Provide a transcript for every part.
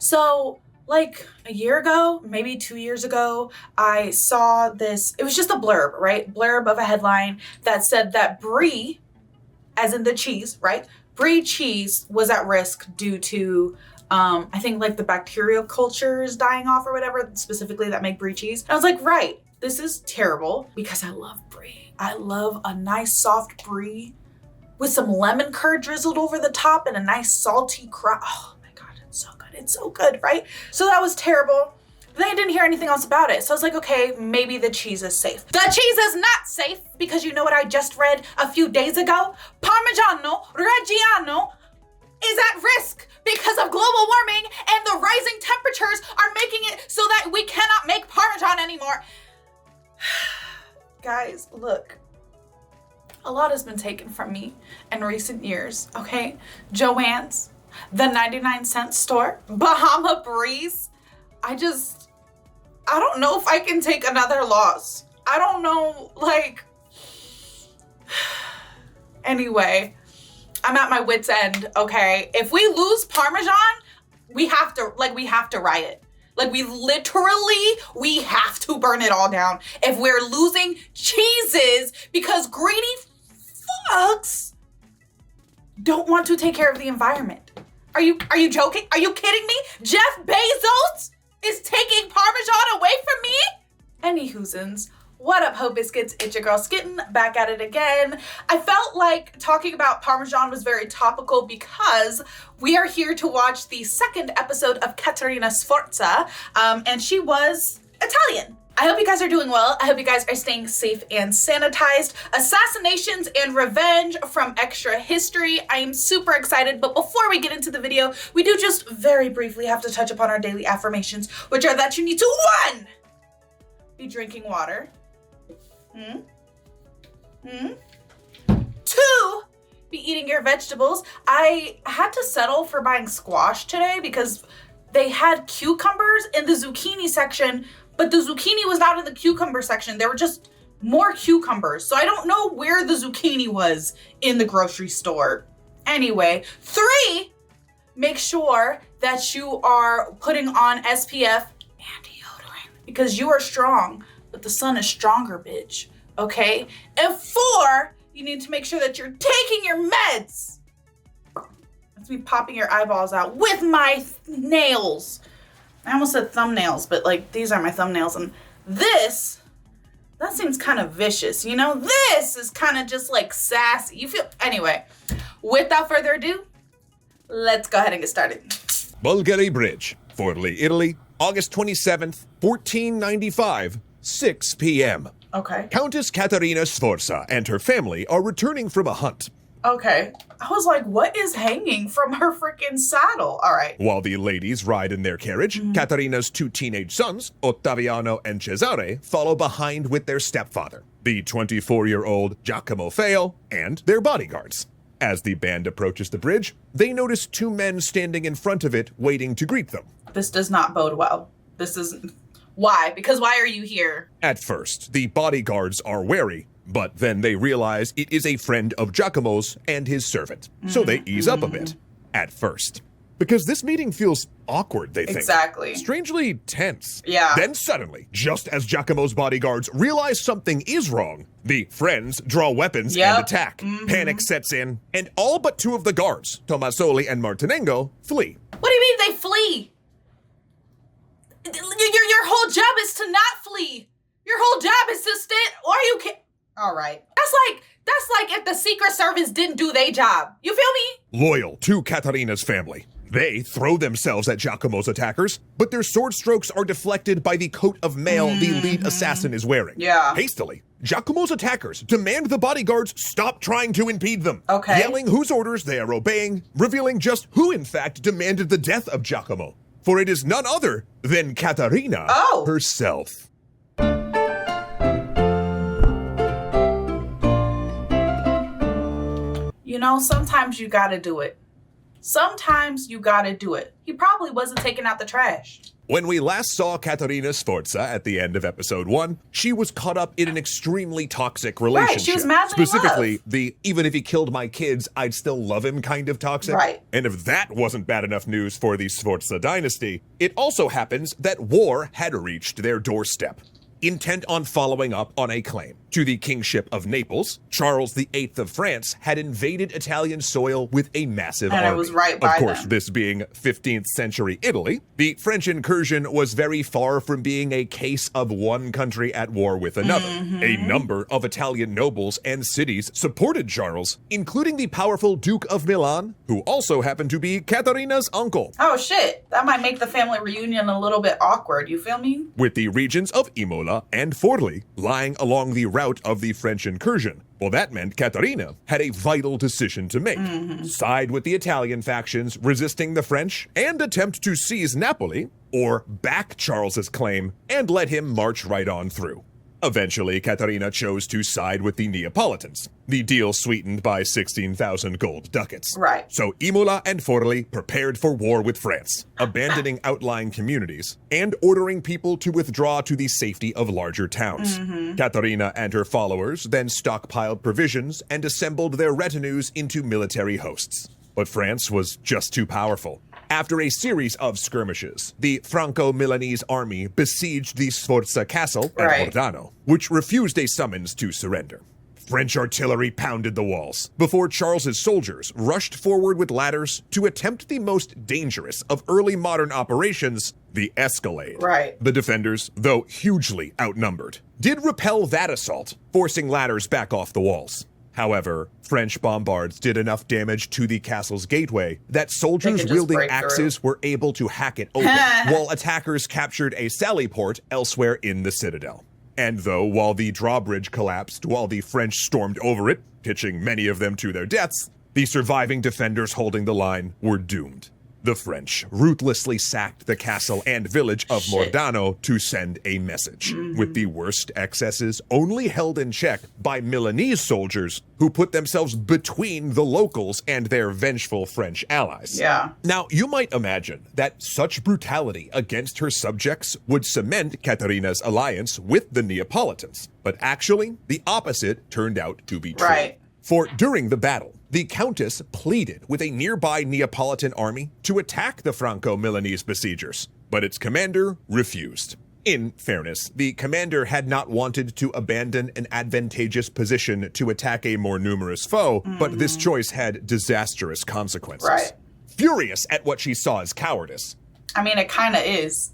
So like a year ago, maybe 2 years ago, I saw this. It was just a blurb, right? Blurb of a headline that said that brie, as in the cheese, right? Brie cheese was at risk due to, I think like the bacterial cultures dying off or whatever, specifically that make brie cheese. And I was like, right, this is terrible because I love brie. I love a nice soft brie with some lemon curd drizzled over the top and a nice salty crust. Oh my God, it's so good. It's so good, right? So that was terrible. Then I didn't hear anything else about it. So I was like, okay, maybe the cheese is safe. The cheese is not safe because you know what I just read a few days ago? Parmigiano Reggiano is at risk because of global warming and the rising temperatures are making it so that we cannot make Parmesan anymore. Guys, look. A lot has been taken from me in recent years, okay? Joann's, the 99-cent store, Bahama Breeze. I don't know if I can take another loss. I don't know, like, anyway, I'm at my wit's end, okay? If we lose Parmesan, we have to riot. Like, we have to burn it all down. If we're losing cheeses because greedy fucks don't want to take care of the environment. Are you joking? Are you kidding me? Jeff Bezos is taking Parmesan away from me? Anywhoosins, what up, Ho Biscuits? It's your girl Skitten, back at it again. I felt like talking about Parmesan was very topical because we are here to watch the second episode of Caterina Sforza, and she was Italian. I hope you guys are doing well. I hope you guys are staying safe and sanitized. Assassinations and Revenge from Extra History. I am super excited, but before we get into the video, we do just very briefly have to touch upon our daily affirmations, which are that you need to, 1, be drinking water. 2, be eating your vegetables. I had to settle for buying squash today because they had cucumbers in the zucchini section, but the zucchini was not in the cucumber section. There were just more cucumbers. So I don't know where the zucchini was in the grocery store. Anyway, 3, make sure that you are putting on SPF and deodorant because you are strong, but the sun is stronger, bitch. Okay? And 4, you need to make sure that you're taking your meds. That's me popping your eyeballs out with my nails. I almost said thumbnails, but like these are my thumbnails, and that seems kind of vicious, you know? This is kind of just like sassy. Anyway, without further ado, let's go ahead and get started. Bulgari Bridge, formerly Italy, August 27th, 1495, 6 p.m. Okay. Countess Caterina Sforza and her family are returning from a hunt. Okay. I was like, what is hanging from her freaking saddle? All right. While the ladies ride in their carriage, Caterina's 2 teenage sons, Ottaviano and Cesare, follow behind with their stepfather, the 24-year-old Giacomo Feo, and their bodyguards. As the band approaches the bridge, they notice 2 men standing in front of it waiting to greet them. This does not bode well. Why? Because why are you here? At first, the bodyguards are wary, but then they realize it is a friend of Giacomo's and his servant, so they ease up a bit. At first. Because this meeting feels awkward, they think. Exactly. Strangely tense. Yeah. Then suddenly, just as Giacomo's bodyguards realize something is wrong, the friends draw weapons and attack. Panic sets in, and all but 2 of the guards, Tomasoli and Martinengo, flee. What do you mean they flee? Your whole job is to not flee. Your whole job is to stand, or you can. All right. That's like if the Secret Service didn't do their job. You feel me? Loyal to Caterina's family, they throw themselves at Giacomo's attackers, but their sword strokes are deflected by the coat of mail the lead assassin is wearing. Yeah. Hastily, Giacomo's attackers demand the bodyguards stop trying to impede them, Okay. yelling whose orders they are obeying, revealing just who in fact demanded the death of Giacomo. For it is none other than Caterina herself. You know, sometimes you gotta do it. Sometimes you gotta do it. He probably wasn't taking out the trash. When we last saw Caterina Sforza at the end of episode 1, she was caught up in an extremely toxic relationship. Right, she was madly in Specifically, love. the even if he killed my kids, I'd still love him kind of toxic. Right. And if that wasn't bad enough news for the Sforza dynasty, it also happens that war had reached their doorstep. Intent on following up on a claim to the kingship of Naples, Charles VIII of France had invaded Italian soil with a massive army. And it was right by Of course, them. this being 15th century Italy, the French incursion was very far from being a case of one country at war with another. A number of Italian nobles and cities supported Charles, including the powerful Duke of Milan, who also happened to be Caterina's uncle. Oh shit, that might make the family reunion a little bit awkward, you feel me? With the regions of Imola and Forli lying along the route of the French incursion. Well, that meant Caterina had a vital decision to make. Side with the Italian factions resisting the French and attempt to seize Napoli, or back Charles's claim and let him march right on through. Eventually, Caterina chose to side with the Neapolitans, the deal sweetened by 16,000 gold ducats. Right. So Imola and Forli prepared for war with France, abandoning outlying communities and ordering people to withdraw to the safety of larger towns. Caterina and her followers then stockpiled provisions and assembled their retinues into military hosts. But France was just too powerful. After a series of skirmishes, the Franco-Milanese army besieged the Sforza castle at Right. Mordano, which refused a summons to surrender. French artillery pounded the walls before Charles's soldiers rushed forward with ladders to attempt the most dangerous of early modern operations, the escalade. Right. The defenders, though hugely outnumbered, did repel that assault, forcing ladders back off the walls. However, French bombards did enough damage to the castle's gateway that soldiers just wielding break through. axes were able to hack it open, while attackers captured a sally port elsewhere in the citadel. And though while the drawbridge collapsed while the French stormed over it, pitching many of them to their deaths, the surviving defenders holding the line were doomed. The French ruthlessly sacked the castle and village of Mordano to send a message, with the worst excesses only held in check by Milanese soldiers who put themselves between the locals and their vengeful French allies. Yeah. Now, you might imagine that such brutality against her subjects would cement Caterina's alliance with the Neapolitans, but actually, the opposite turned out to be true. Right. For during the battle, the Countess pleaded with a nearby Neapolitan army to attack the Franco-Milanese besiegers, but its commander refused. In fairness, the commander had not wanted to abandon an advantageous position to attack a more numerous foe, but this choice had disastrous consequences. Right. Furious at what she saw as cowardice, I mean, it kind of is.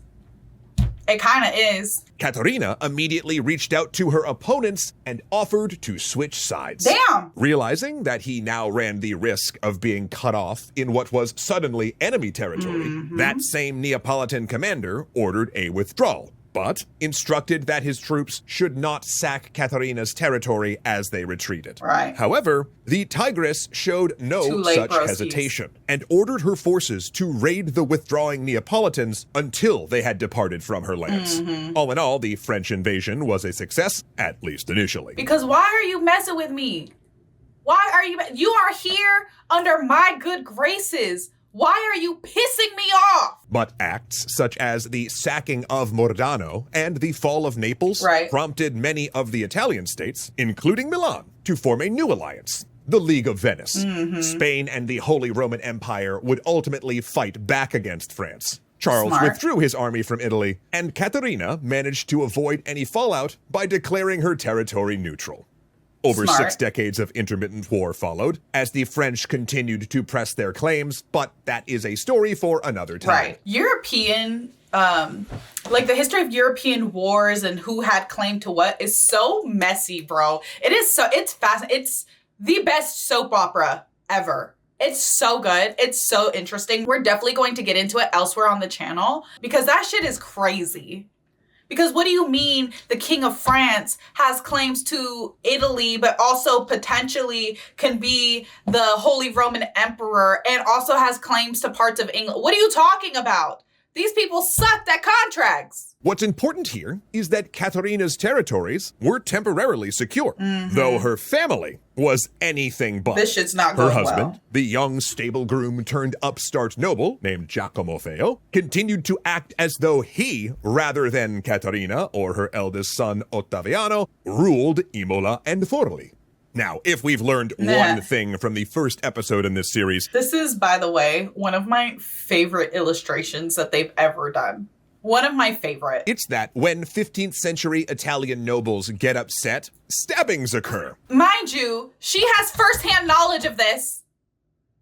It kind of is. Caterina immediately reached out to her opponents and offered to switch sides. Damn. Realizing that he now ran the risk of being cut off in what was suddenly enemy territory, that same Neapolitan commander ordered a withdrawal, but instructed that his troops should not sack Caterina's territory as they retreated. Right. However, the Tigress showed no Too late, such broskies. hesitation and ordered her forces to raid the withdrawing Neapolitans until they had departed from her lands. All in all, the French invasion was a success, at least initially. Because why are you messing with me? Why are you? You are here under my good graces. Why are you pissing me off? But acts such as the sacking of Mordano and the fall of Naples Right. prompted many of the Italian states, including Milan, to form a new alliance, the League of Venice. Spain and the Holy Roman Empire would ultimately fight back against France. Charles Smart. withdrew his army from Italy, and Caterina managed to avoid any fallout by declaring her territory neutral. Over Smart. 6 decades of intermittent war followed, as the French continued to press their claims, but that is a story for another time. Right. European, like the history of European wars and who had claim to what is so messy, bro. It's fascinating. It's the best soap opera ever. It's so good. It's so interesting. We're definitely going to get into it elsewhere on the channel because that shit is crazy. Because what do you mean the King of France has claims to Italy, but also potentially can be the Holy Roman Emperor and also has claims to parts of England? What are you talking about? These people sucked at contracts. What's important here is that Caterina's territories were temporarily secure, though her family was anything but. This shit's not Her going husband, well. the young stable groom turned upstart noble named Giacomo Feo, continued to act as though he, rather than Caterina or her eldest son Ottaviano, ruled Imola and Forli. Now, if we've learned one thing from the first episode in this series... This is, by the way, one of my favorite illustrations that they've ever done. One of my favorite. It's that when 15th century Italian nobles get upset, stabbings occur. Mind you, she has firsthand knowledge of this.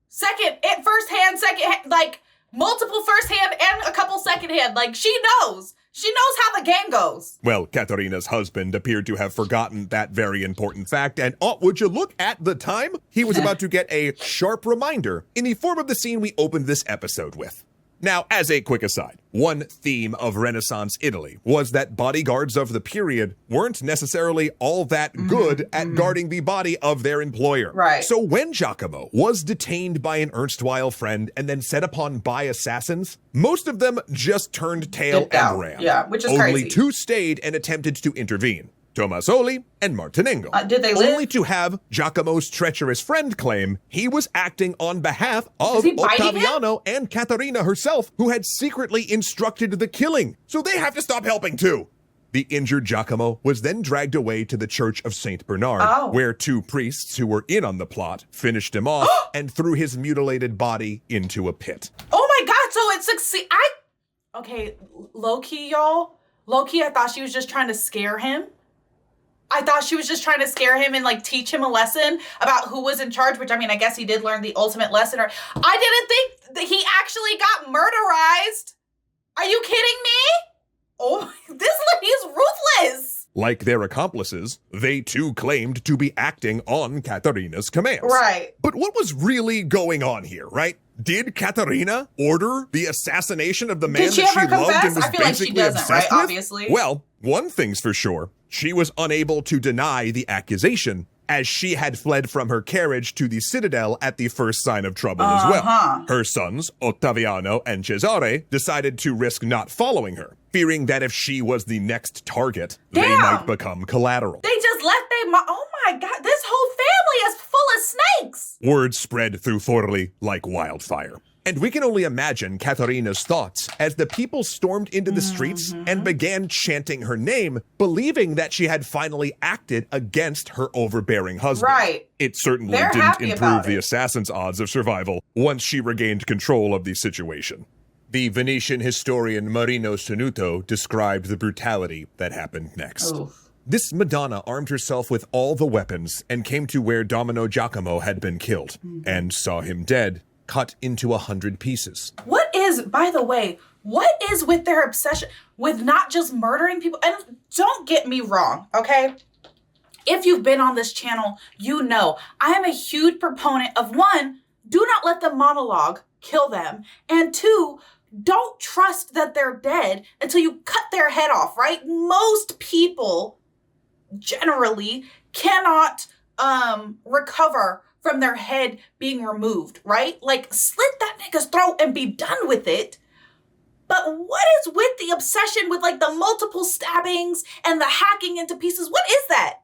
Firsthand, secondhand, like multiple firsthand and a couple secondhand. Like she knows. She knows how the game goes. Well, Caterina's husband appeared to have forgotten that very important fact, and would you look at the time? He was about to get a sharp reminder in the form of the scene we opened this episode with. Now, as a quick aside, one theme of Renaissance Italy was that bodyguards of the period weren't necessarily all that good at guarding the body of their employer. Right. So when Giacomo was detained by an erstwhile friend and then set upon by assassins, most of them just turned tail and ran. Yeah, which is Only crazy. 2 stayed and attempted to intervene. Tomasoli and Martinengo. Did they live? Only to have Giacomo's treacherous friend claim he was acting on behalf of Is he biting him? Ottaviano and Caterina herself, who had secretly instructed the killing. So they have to stop helping too. The injured Giacomo was then dragged away to the Church of St. Bernard, where 2 priests who were in on the plot finished him off and threw his mutilated body into a pit. Oh my God, so it succeeded. Okay, low-key, y'all. Low-key, I thought she was just trying to scare him. I thought she was just trying to scare him and like teach him a lesson about who was in charge, which I mean, I guess he did learn the ultimate lesson. Or I didn't think that he actually got murderized. Are you kidding me? Oh, this lady's ruthless. Like their accomplices, they too claimed to be acting on Caterina's commands. Right. But what was really going on here, right? Did Caterina order the assassination of the man that she loved and was I feel like basically she doesn't, obsessed right? with? Obviously. Well, one thing's for sure. She was unable to deny the accusation, as she had fled from her carriage to the citadel at the first sign of trouble as well. Her sons, Ottaviano and Cesare, decided to risk not following her, fearing that if she was the next target, they might become collateral. They just left oh my God, this whole family is full of snakes. Word spread through Forli like wildfire. And we can only imagine Caterina's thoughts as the people stormed into the streets and began chanting her name, believing that she had finally acted against her overbearing husband. Right. It certainly They're didn't happy improve about the it. assassin's odds of survival once she regained control of the situation. The Venetian historian Marino Sonuto described the brutality that happened next. Oof. This Madonna armed herself with all the weapons and came to where Domino Giacomo had been killed and saw him dead, cut into 100 pieces. By the way, what is with their obsession with not just murdering people? And don't get me wrong, okay? If you've been on this channel, you know I am a huge proponent of 1, do not let them monologue kill them, and 2, don't trust that they're dead until you cut their head off, right? Most people generally cannot recover from their head being removed, right? Like, slit that nigga's throat and be done with it. But what is with the obsession with like the multiple stabbings and the hacking into pieces? What is that?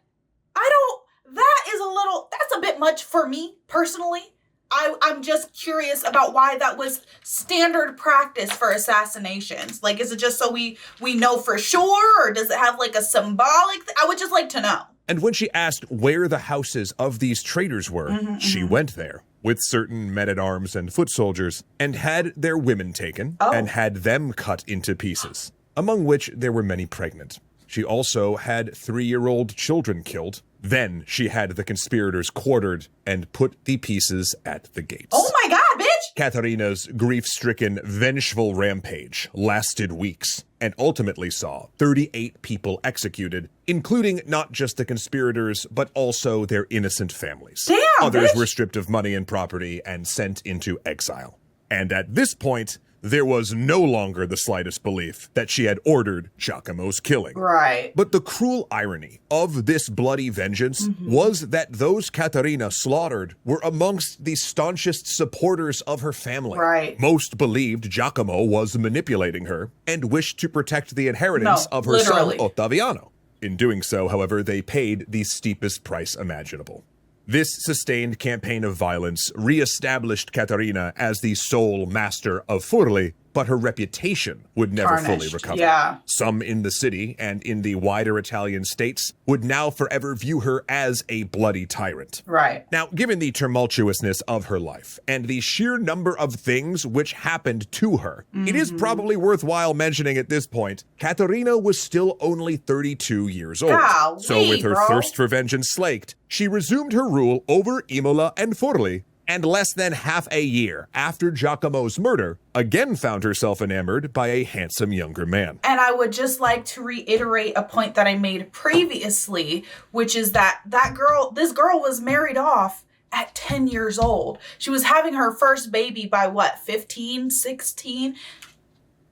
That's a bit much for me personally. I'm just curious about why that was standard practice for assassinations. Like, is it just so we know for sure, or does it have like a symbolic I would just like to know. And when she asked where the houses of these traitors were, she went there with certain men-at-arms and foot soldiers and had their women taken and had them cut into pieces, among which there were many pregnant. She also had 3-year-old children killed. Then she had the conspirators quartered and put the pieces at the gates. Oh my God, bitch! Caterina's grief-stricken, vengeful rampage lasted weeks and ultimately saw 38 people executed, including not just the conspirators, but also their innocent families. Damn, Others bitch. were stripped of money and property and sent into exile. And at this point, there was no longer the slightest belief that she had ordered Giacomo's killing. Right. But the cruel irony of this bloody vengeance was that those Caterina slaughtered were amongst the staunchest supporters of her family. Right. Most believed Giacomo was manipulating her and wished to protect the inheritance of her literally. son Ottaviano. In doing so, however, they paid the steepest price imaginable. This sustained campaign of violence re-established Caterina as the sole master of Furli, but her reputation would never fully recover. Yeah. Some in the city and in the wider Italian states would now forever view her as a bloody tyrant. Right. Now, given the tumultuousness of her life and the sheer number of things which happened to her, it is probably worthwhile mentioning at this point, Caterina was still only 32 years old. Golly, So with her bro. thirst for vengeance slaked, she resumed her rule over Imola and Forli, and less than half a year after Giacomo's murder, again found herself enamored by a handsome younger man. And I would just like to reiterate a point that I made previously, which is that this girl was married off at 10 years old. She was having her first baby by what, 15, 16?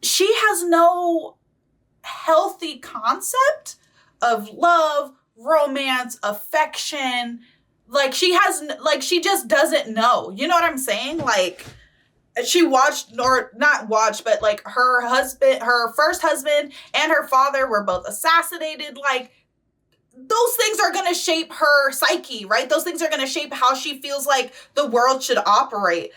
She has no healthy concept of love, romance, affection. Like she just doesn't know. You know what I'm saying? Like she watched, or not watched, but like her first husband and her father were both assassinated. Like those things are going to shape her psyche, right? Those things are going to shape how she feels like the world should operate.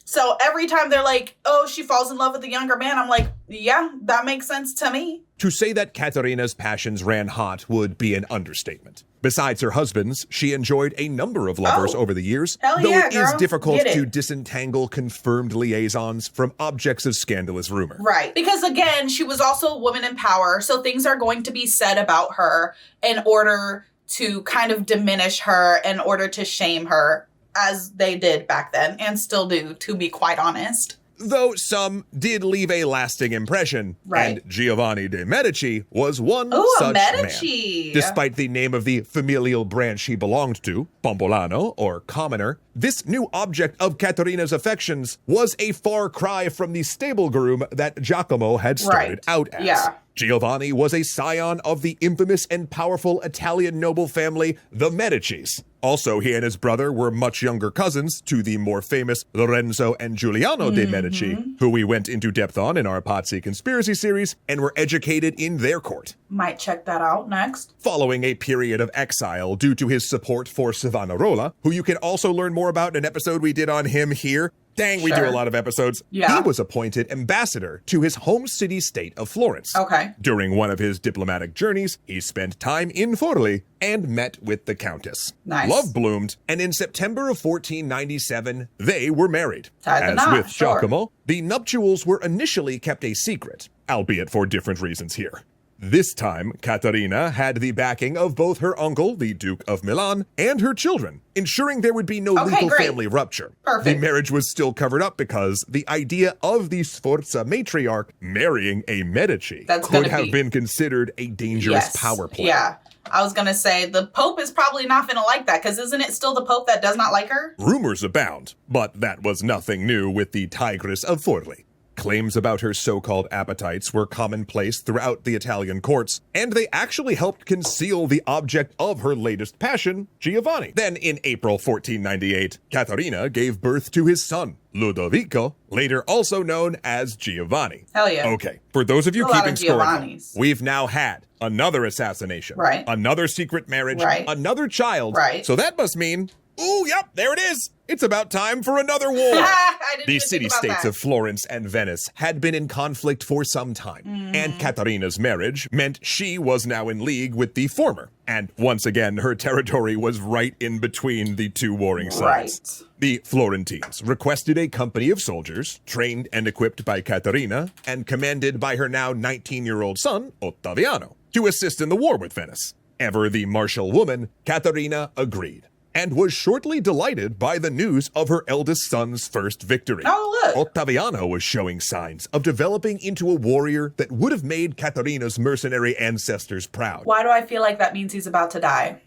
So every time they're like, oh, she falls in love with the younger man, I'm like, yeah, that makes sense to me. To say that Caterina's passions ran hot would be an understatement. Besides her husbands, she enjoyed a number of lovers over the years, hell though yeah, it is girl. difficult Get it. to disentangle confirmed liaisons from objects of scandalous rumor. Right. Because again, she was also a woman in power, so things are going to be said about her in order to kind of diminish her, in order to shame her, as they did back then, and still do, to be quite honest. Though some did leave a lasting impression, Right. and Giovanni de' Medici was one Ooh, such a Medici. man. Despite the name of the familial branch he belonged to, Pompolano, or commoner, this new object of Caterina's affections was a far cry from the stable groom that Giacomo had started out as. Yeah. Giovanni was a scion of the infamous and powerful Italian noble family, the Medicis. Also, he and his brother were much younger cousins to the more famous Lorenzo and Giuliano de' Medici, who we went into depth on in our Pazzi conspiracy series, and were educated in their court. Might check that out next. Following a period of exile due to his support for Savonarola, who you can also learn more about in an episode we did on him here. Dang, we do a lot of episodes. Yeah. He was appointed ambassador to his home city-state of Florence. Okay. During one of his diplomatic journeys, he spent time in Forli and met with the Countess. Nice. Love bloomed, and in September of 1497, they were married. Tied the As knot, with sure. Giacomo, the nuptials were initially kept a secret, albeit for different reasons here. This time, Caterina had the backing of both her uncle, the Duke of Milan, and her children, ensuring there would be no legal family rupture. Perfect. The marriage was still covered up because the idea of the Sforza matriarch marrying a Medici could have been considered a dangerous power play. Yeah. I was going to say, the Pope is probably not going to like that, because isn't it still the Pope that does not like her? Rumors abound, but that was nothing new with the Tigress of Forli. Claims about her so-called appetites were commonplace throughout the Italian courts, and they actually helped conceal the object of her latest passion, Giovanni. Then, in April 1498, Caterina gave birth to his son, Ludovico, later also known as Giovanni. Hell yeah. Okay, for those of you A lot keeping of score at home, Giovannis. we've now had another assassination, Right. another secret marriage, Right. another child, Right. so that must mean, ooh, yep, there it is. It's about time for another war. I didn't The even think about city-states that. of Florence and Venice had been in conflict for some time, and Caterina's marriage meant she was now in league with the former. And once again, her territory was right in between the two warring sides. Right. The Florentines requested a company of soldiers, trained and equipped by Caterina, and commanded by her now 19-year-old son, Ottaviano, to assist in the war with Venice. Ever the martial woman, Caterina agreed, and was shortly delighted by the news of her eldest son's first victory. Oh, look. Ottaviano was showing signs of developing into a warrior that would have made Caterina's mercenary ancestors proud. Why do I feel like that means he's about to die?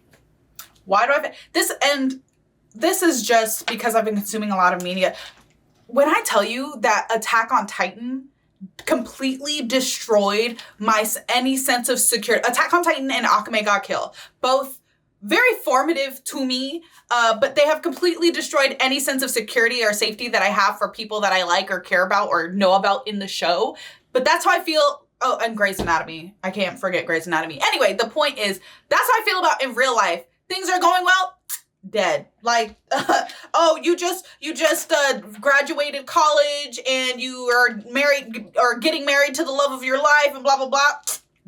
Why do I... This is just because I've been consuming a lot of media. When I tell you that Attack on Titan completely destroyed any sense of security. Attack on Titan and Akame ga Kill, both very formative to me, but they have completely destroyed any sense of security or safety that I have for people that I like or care about or know about in the show. But that's how I feel. Oh, and Grey's Anatomy. I can't forget Grey's Anatomy. Anyway, the point is, that's how I feel about in real life. Things are going well, dead. Like, oh, you just graduated college and you are married or getting married to the love of your life and blah, blah, blah.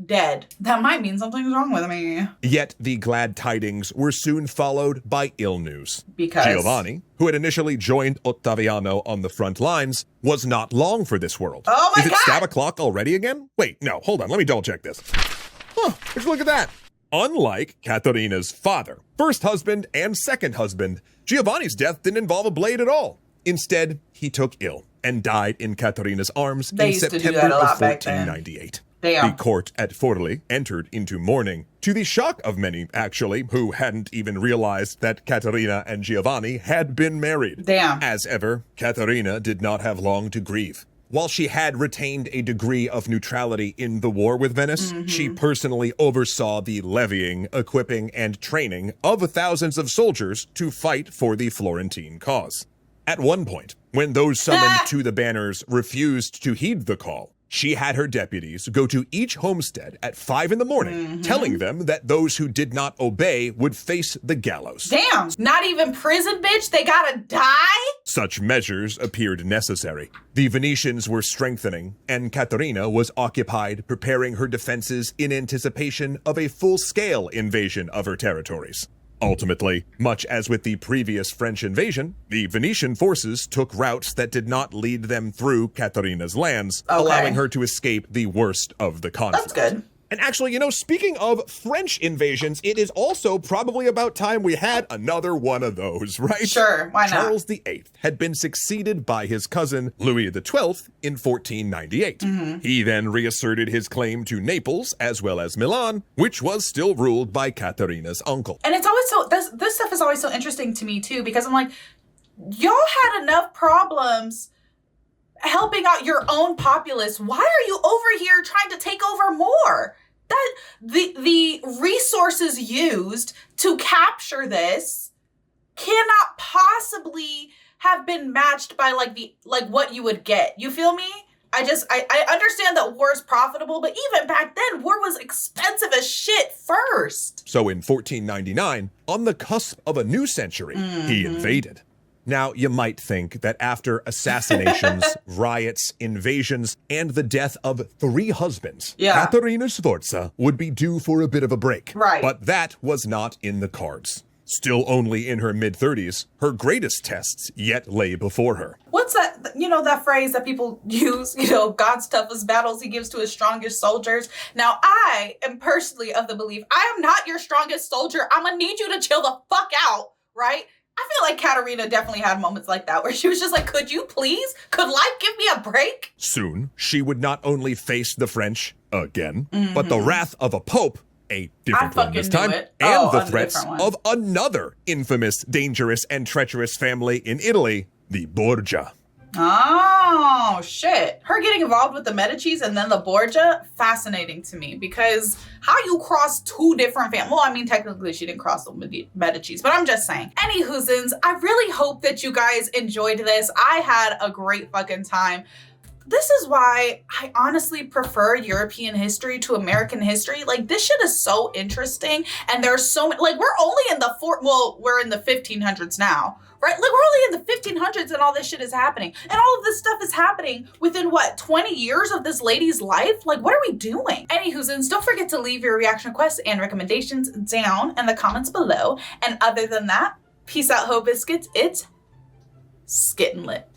Dead. That might mean something's wrong with me. Yet the glad tidings were soon followed by ill news. Because Giovanni, who had initially joined Ottaviano on the front lines, was not long for this world. Oh my God! Is it stab o'clock already again? Wait, no, hold on, let me double check this. Huh, would you look at that? Unlike Caterina's father, first husband, and second husband, Giovanni's death didn't involve a blade at all. Instead, he took ill and died in Caterina's arms in September of 1498. Damn. The court at Forli entered into mourning, to the shock of many, actually, who hadn't even realized that Caterina and Giovanni had been married. Damn. As ever, Caterina did not have long to grieve. While she had retained a degree of neutrality in the war with Venice, she personally oversaw the levying, equipping, and training of thousands of soldiers to fight for the Florentine cause. At one point, when those summoned to the banners refused to heed the call, she had her deputies go to each homestead at 5 a.m, telling them that those who did not obey would face the gallows. Damn, not even prison, bitch? They gotta die? Such measures appeared necessary. The Venetians were strengthening, and Caterina was occupied preparing her defenses in anticipation of a full-scale invasion of her territories. Ultimately, much as with the previous French invasion, the Venetian forces took routes that did not lead them through Caterina's lands, allowing her to escape the worst of the conflict. That's good. And actually, speaking of French invasions, it is also probably about time we had another one of those, right? Sure, why not? Charles VIII had been succeeded by his cousin Louis XII in 1498. He then reasserted his claim to Naples as well as Milan, which was still ruled by Caterina's uncle. And it's always this stuff is always so interesting to me too, because I'm like, y'all had enough problems helping out your own populace. Why are you over here trying to take over more? That the resources used to capture this cannot possibly have been matched by like what you would get. You feel me? I understand that war is profitable, but even back then, war was expensive as shit first. So in 1499, on the cusp of a new century, he invaded. Now, you might think that after assassinations, riots, invasions, and the death of 3 husbands, Caterina Sforza would be due for a bit of a break. Right. But that was not in the cards. Still only in her mid-30s, her greatest tests yet lay before her. What's that, that phrase that people use, God's toughest battles he gives to his strongest soldiers. Now, I am personally of the belief, I am not your strongest soldier. I'm gonna need you to chill the fuck out, right? I feel like Caterina definitely had moments like that where she was just like, could you please? Could life give me a break? Soon, she would not only face the French again, but the wrath of a pope, a different one this time, and the threats of another infamous, dangerous, and treacherous family in Italy, the Borgia. Oh, shit. Her getting involved with the Medicis and then the Borgia, fascinating to me, because how you cross 2 different families. Well, I mean, technically she didn't cross the Medicis, but I'm just saying. Anywhoozins, I really hope that you guys enjoyed this. I had a great fucking time. This is why I honestly prefer European history to American history. Like, this shit is so interesting. And there's so many, like, we're only in we're in the 1500s now, right? Like, we're only in the 1500s and all this shit is happening. And all of this stuff is happening within, 20 years of this lady's life? Like, what are we doing? Anywhoozins, don't forget to leave your reaction requests and recommendations down in the comments below. And other than that, peace out, Ho Biscuits. It's Skittin' Lit.